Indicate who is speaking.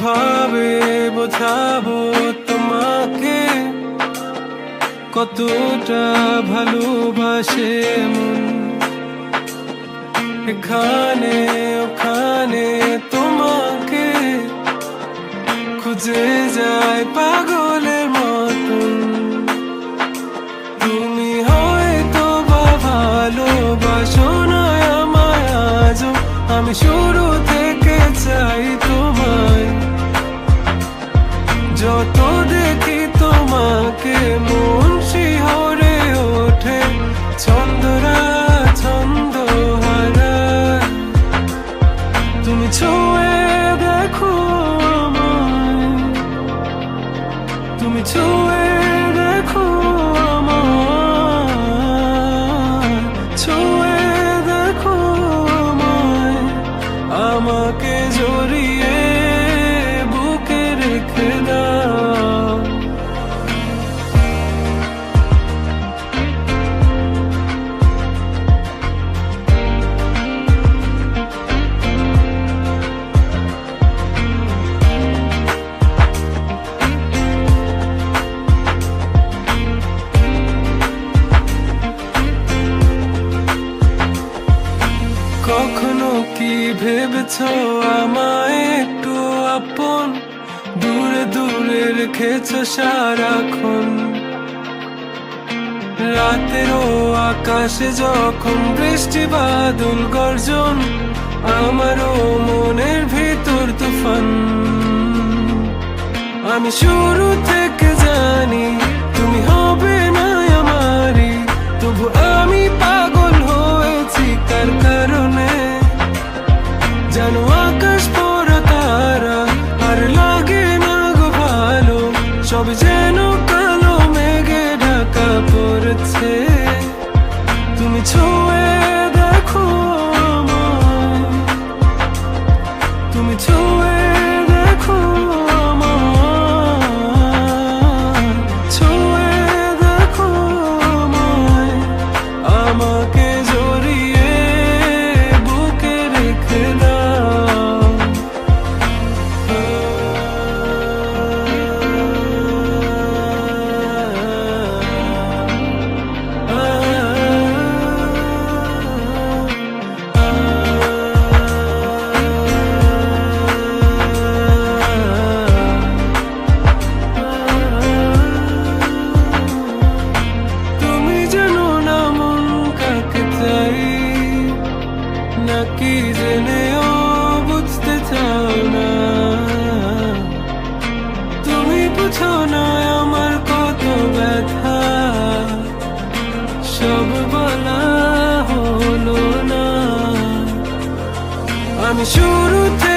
Speaker 1: কিভাবে বোঝাবো তোমাকে কতটা ভালোবাসে মন। এখানে ওখানে তোমাকে খুঁজে যায় পাগলের মতন। তুমি হয়তো বা ভালোবাসো না আমায় আজও, আমি শুরু থেকে চাই তোমায়। যত দেখি তোমাকে মন শিহরে ওঠে, ছন্দরা ছন্দ হারায়। তুমি ছুঁয়ে দেখো আমায়, তুমি ছুঁয়ে দেখো আমায়, ছুঁয়ে দেখো আমায়। আমাকে জড়িয়ে বুকে রেখে দাও। কখনো কি ভেবেছো আমায় একটু আপন, দূরে দূরে রেখেছো সারাক্ষণ। রাতেরও আকাশে যখন বৃষ্টি বাদল গর্জন, আমারও মনের ভিতর তুফান। আমি শুরু থেকে জানি তুমি হবে না আমারই, তবু আমি পাগল হয়েছি কার কারণে। জানো আকাশ পড়া তারা আর লাগে না গো ভালো, সব যেন কালো মেঘে ঢাকা পড়েছে। তুমি ছুঁয়ে দেখো আমায়, তুমি ছুঁয়ে দেখো আমায়, ছুঁয়ে দেখো আমায়। আমাকে জড়িয়ে বুকে রেখে দাও। তুমি জানো না মন কাকে চাই, নাকি জেনেও বুঝতে চাও না। তুমি বুঝো না আমার কত ব্যথা, সব বলা হলো না। আমি শুরু থেকে